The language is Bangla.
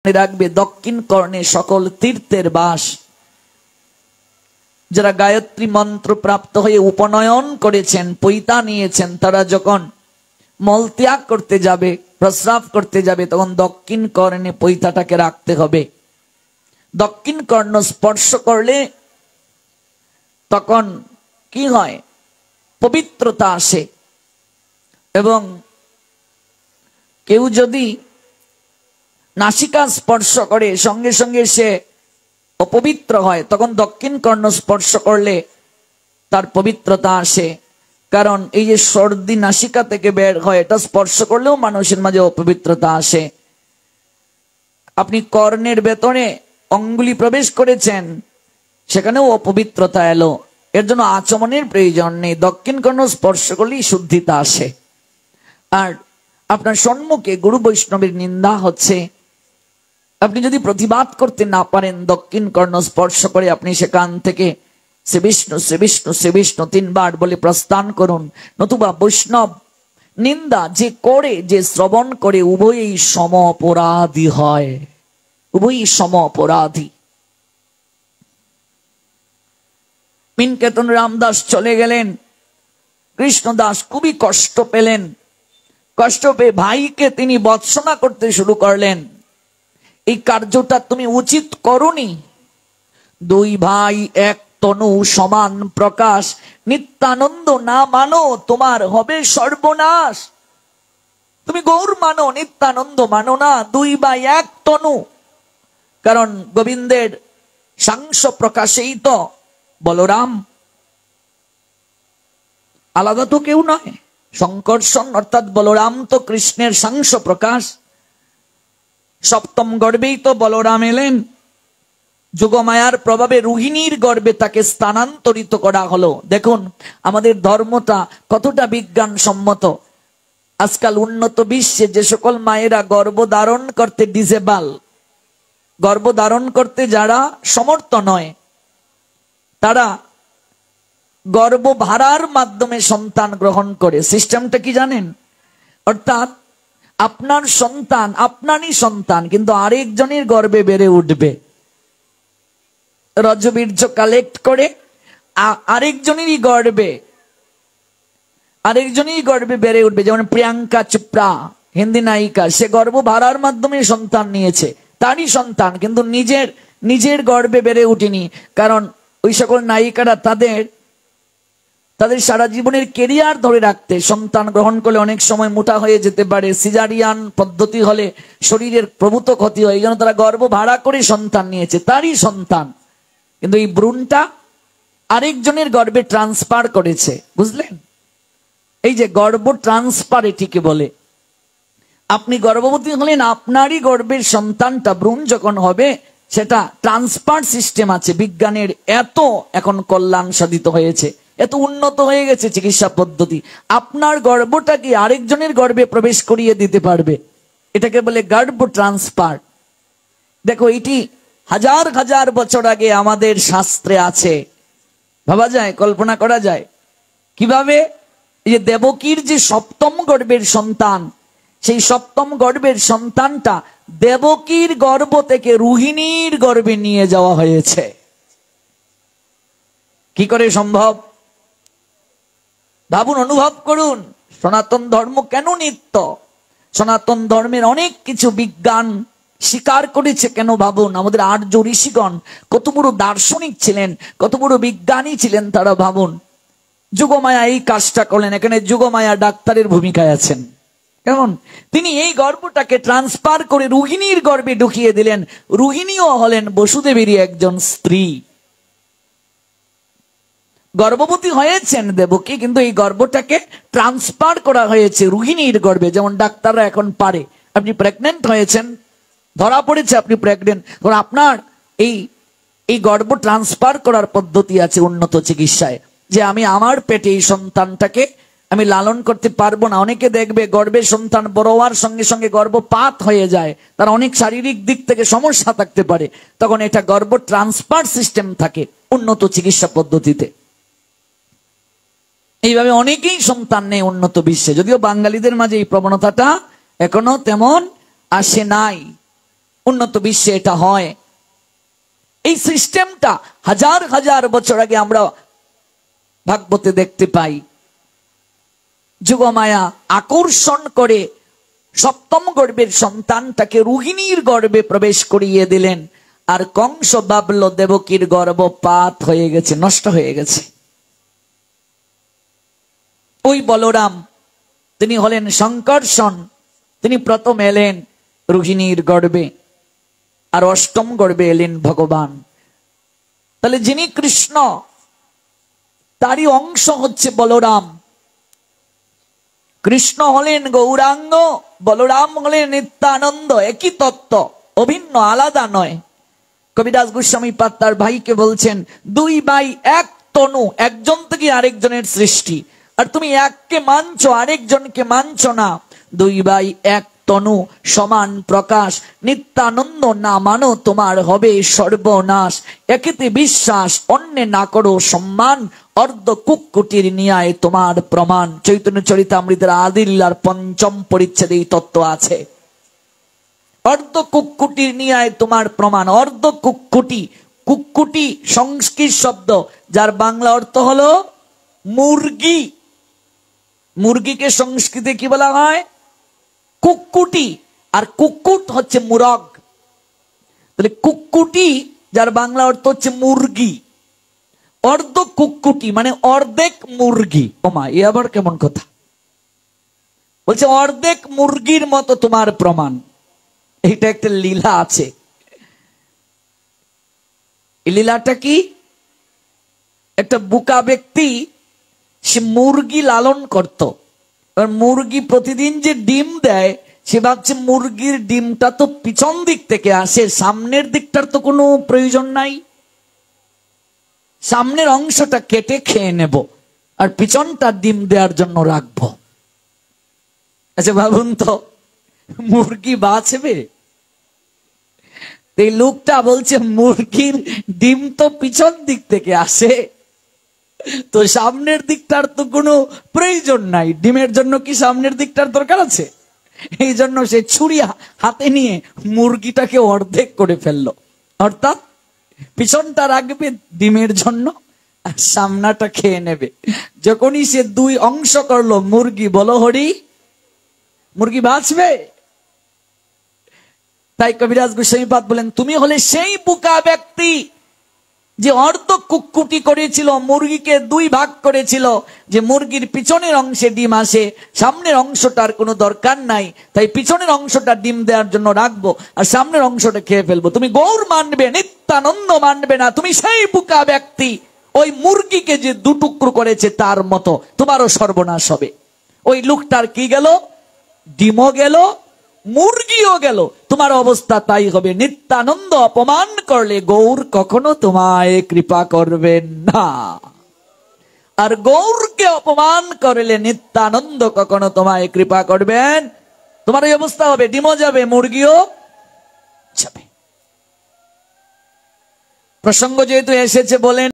রাখবে দক্ষিণ কর্ণে সকল তীর্থের বাস। যারা গায়ত্রী মন্ত্র প্রাপ্ত হয়ে উপনয়ন করেছেন, পৈতা নিয়েছেন, তারা যখন মল ত্যাগ করতে যাবে, প্রস্রাব করতে যাবে, তখন দক্ষিণ কর্ণে পৈতাটাকে রাখতে হবে। দক্ষিণ কর্ণ স্পর্শ করলে তখন কি হয়? পবিত্রতা আসে। এবং কেউ যদি নাসিকা স্পর্শ করে সঙ্গে সঙ্গে সে অপবিত্র হয়, তখন দক্ষিণ কর্ণ স্পর্শ করলে তার পবিত্রতা আসে। কারণ এই যে সর্দি নাসিকা থেকে বের হয়, এটা স্পর্শ করলেও মানুষের মাঝে অপবিত্রতা আসে। আপনি কর্ণের ভেতরে অঙ্গুলি প্রবেশ করেছেন, সেখানেও অপবিত্রতা এলো। এর জন্য আচমনের প্রয়োজন নেই, দক্ষিণ কর্ণ স্পর্শ করলেই শুদ্ধিতা আসে। আর আপনার সম্মুখে গুরু বৈষ্ণবের নিন্দা হচ্ছে, আপনি যদি প্রতিবাদ করতে না পারেন, দক্ষিণ কর্ণ স্পর্শ করে আপনি সেখান থেকে শ্রী বিষ্ণু শ্রী বিষ্ণু শ্রী বিষ্ণু 3 বার বলে প্রস্থান করুন। নতুবা বৈষ্ণব নিন্দা যে করে, যে শ্রবণ করে, উভয়ই সম অপরাধী হয়, উভয়ই সম অপরাধী। মিনকেতন রামদাস চলে গেলেন, কৃষ্ণদাস খুবই কষ্ট পেলেন। কষ্ট পেয়ে ভাইকে তিনি বৎসনা করতে শুরু করলেন, এই কার্যটা তুমি উচিত করনি। 2 ভাই এক তনু সমান প্রকাশ, নিত্যানন্দ না মানো তোমার হবে সর্বনাশ। তুমি গৌর মানো, নিত্যানন্দ মানো না, 2 ভাই এক তনু। কারণ গোবিন্দের সাংস প্রকাশেই তো বলরাম, আলাদা তো কেউ নয়। শঙ্কর্ষণ অর্থাৎ বলরাম তো কৃষ্ণের সাংস প্রকাশ। সপ্তম গর্ভেই তো বলরাম এলেন, যোগমায়ার প্রভাবে রোহিণীর গর্ভে তাকে স্থানান্তরিত করা হলো। দেখুন আমাদের ধর্মটা কতটা বিজ্ঞান সম্মত। আজকাল উন্নত বিশ্বে যে সকল মায়েরা গর্ভধারণ করতে ডিসেবল, গর্ভধারণ করতে যারা সমর্থ নয়, তারা গর্ভ ভাড়ার মাধ্যমে সন্তান গ্রহণ করে। সিস্টেমটা কি জানেন? অর্থাৎ আপনার সন্তান আপনারই সন্তান, কিন্তু আরেকজনের গর্ভে বেড়ে উঠবে। রজবীর্য কালেক্ট করে আরেকজনেরই গর্ভে বেড়ে উঠবে। যেমন প্রিয়াঙ্কা চোপড়া হিন্দি নায়িকা, সে গর্ভ ভাড়ার মাধ্যমে সন্তান নিয়েছে, তারই সন্তান, কিন্তু নিজের গর্ভে বেড়ে উঠেনি। কারণ ওই সকল নায়িকারা তাদের সারা জীবনের কেরিয়ার ধরে রাখতে, সন্তান গ্রহণ করলে অনেক সময় মোটা হয়ে যেতে পারে, সিজারিয়ান পদ্ধতি হলে শরীরের প্রভূত ক্ষতি হয়, এই জন্য তারা গর্ভ ভাড়া করে সন্তান নিয়েছে, তারই সন্তান, কিন্তু এই ভ্রূণটা আরেকজনের গর্ভে ট্রান্সফার করেছে। বুঝলেন? এই যে গর্ভ ট্রান্সফার এটিকে বলে। আপনি গর্ভবতী হলেন, আপনারই গর্ভের সন্তানটা ভ্রূণ যখন হবে, সেটা ট্রান্সফার সিস্টেম আছে। বিজ্ঞানের এত এখন কল্যাণ সাধিত হয়েছে, এত উন্নত হয়ে গেছে চিকিৎসা পদ্ধতি, আপনার গর্ভটাকে আরেকজনের গর্ভে প্রবেশ করিয়ে দিতে পারবে। এটাকে বলে গর্ভ ট্রান্সফার। দেখো এটি হাজার হাজার বছর আগে আমাদের শাস্ত্রে আছে। ভাবা যায়, কল্পনা করা যায় কিভাবে? এই যে দেবকীর যে সপ্তম গর্ভের সন্তান, সেই সপ্তম গর্ভের সন্তানটা দেবকীর গর্ভ থেকে রোহিণীর গর্ভে নিয়ে যাওয়া হয়েছে। কি করে সম্ভব? ভাবুন, অনুভব করুন, সনাতন ধর্ম কেন নিত্য? সনাতন ধর্মের অনেক কিছু বিজ্ঞান স্বীকার করেছে কেন? ভাবুন, আমাদের আর্য ঋষিগণ কত বড় দার্শনিক ছিলেন, কত বড় বিজ্ঞানী ছিলেন তারা। ভাবুন, যোগমায়া এই কাজটা করলেন। এখানে যোগমায়া ডাক্তারের ভূমিকায় আছেন। কেমন? তিনি এই গর্ভটাকে ট্রান্সফার করে রোহিণীর গর্ভে ঢুকিয়ে দিলেন। রোহিণীও হলেন বসুদেবেরই একজন স্ত্রী। গর্ভবতী হয়েছেন দেবকী, কিন্তু এই গর্ভটাকে ট্রান্সফার করা হয়েছে রোহিণীর গর্ভে। যেমন ডাক্তাররা এখন পারে, আপনি প্রেগনেন্ট হয়েছেন, ধরা পড়েছে আপনি প্রেগনেন্ট, আপনার এই গর্ভ ট্রান্সফার করার পদ্ধতি আছে উন্নত চিকিৎসায়, যে আমি আমার পেটে এই সন্তানটাকে আমি লালন করতে পারবো না। অনেকে দেখবে গর্ভের সন্তান বড় হওয়ার সঙ্গে সঙ্গে গর্ভপাত হয়ে যায়, তার অনেক শারীরিক দিক থেকে সমস্যা থাকতে পারে, তখন এটা গর্ভ ট্রান্সফার সিস্টেম থাকে উন্নত চিকিৎসা পদ্ধতিতে। এইভাবে অনেকেই সন্তান নেই উন্নত বিশ্বে, যদিও বাঙালিদের মাঝে এই প্রবণতাটা এখনো তেমন আসে নাই। উন্নত বিশ্বে এটা হয়। এই সিস্টেমটা হাজার হাজার বছর আগে আমরা ভাগবতে দেখতে পাই। যুগমায়া আকর্ষণ করে সপ্তম গর্ভের সন্তানটাকে রোহিণীর গর্ভে প্রবেশ করিয়ে দিলেন, আর কংস ভাবল দেবকীর গর্ভপাত হয়ে গেছে, নষ্ট হয়ে গেছে। ওই বলরাম তিনি হলেন শঙ্কর্ষণ, তিনি প্রথম এলেন রোহিণীর গর্ভে, আর অষ্টম গর্ভে এলেন ভগবান। তাহলে যিনি কৃষ্ণ তারই অংশ হচ্ছে বলরাম। কৃষ্ণ হলেন গৌরাঙ্গ, বলরাম হলেন নিত্যানন্দ, একই তত্ত্ব, অভিন্ন, আলাদা নয়। কবিদাস গোস্বামী পাদ তার ভাইকে বলছেন, দুই ভাই এক তনু, একজন থেকে আরেকজনের সৃষ্টি, আর তুমি এককে মানছো আরেকজনকে মানছো না। দুই ভাই এক তনু, সমান প্রকাশ, নিত্যানন্দ না মানো তোমার হবে সর্বনাশ। একেতে বিশ্বাস অন্যে না করো সম্মান, অর্ধ কুক্কুটির ন্যায় তোমার প্রমাণ। চৈতন্য চরিতামৃতের আদিলীলার পঞ্চম পরিচ্ছেদে এই তত্ত্ব আছে। অর্ধ কুক্কুটির ন্যায় তোমার প্রমাণ। অর্ধ কুক্কুটি, কুক্কুটি সংস্কৃত শব্দ, যার বাংলা অর্থ হলো মুরগি। মুরগিকে সংস্কৃতে কি বলা হয়? কুক্কুটি। আর কুক্কুট হচ্ছে মুরগ। তাহলে কুক্কুটি যার বাংলা অর্থ হচ্ছে মুরগি, অর্ধ কুক্কুটি মানে অর্ধেক মুরগি। ওমা, এ আবার কেমন কথা? বলছে অর্ধেক মুরগির মতো তোমার প্রমাণ। এইটা একটা লীলা আছে। এই লীলাটা কি? একটা বোকা ব্যক্তি সে মুরগি লালন করত। মুরগি প্রতিদিন যে ডিম দেয়, সে ভাবছে মুরগির ডিমটা তো পিছন দিক থেকে আসে, সামনের দিকটার তো কোনো প্রয়োজন নাই, সামনের অংশটা কেটে খেয়ে নেব আর পিছনটা ডিম দেওয়ার জন্য রাখবো। আচ্ছা ভাবুন তো, মুরগি বাঁচবে? এই লোকটা বলছে মুরগির ডিম তো পিছন দিক থেকে আসে, তো সামনের দিকটার তো কোনো প্রয়োজন নাই, ডিমের জন্য কি সামনের দিকটার দরকার আছে? এই জন্য সে ছুরি হাতে নিয়ে মুরগিটাকে অর্ধেক করে ফেললো, অর্থাৎ পিছনটা রাখবে ডিমের জন্য আর সামনাটা খেয়ে নেবে। যখনই সে দুই অংশ করলো, মুরগি বলো হরি, মুরগি বাঁচবে? তাই কবিরাজ গোস্বামী পাদ বলেন, তুমি হলে সেই বোকা ব্যক্তি যে অর্ধ কুক্কুটি করেছিল, মুরগিকে দুই ভাগ করেছিল, যে মুরগির পিছনের অংশে ডিম আসে, সামনের অংশটার কোনো দরকার নাই, তাই পিছনের অংশটা ডিম দেওয়ার জন্য রাখবো আর সামনের অংশটা খেয়ে ফেলবো। তুমি গৌর মানবে, নিত্যানন্দ মানবে না, তুমি সেই বোকা ব্যক্তি। ওই মুরগিকে যে দুটুকরো করেছে তার মতো তোমারও সর্বনাশ হবে। ওই লোকটার কি গেল? ডিমও গেল, মুরগিও গেল, তোমার অবস্থা তাই হবে। নিত্যানন্দ অপমান করলে গৌর কখনো তোমায় কৃপা করবেন না, আর গৌরকে অপমান করলে নিত্যানন্দ কখনো তোমায় কৃপা করবেন। তোমার এই অবস্থা হবে, ডিমও যাবে, মুরগিও যাবে। প্রসঙ্গ যেহেতু এসেছে বলেন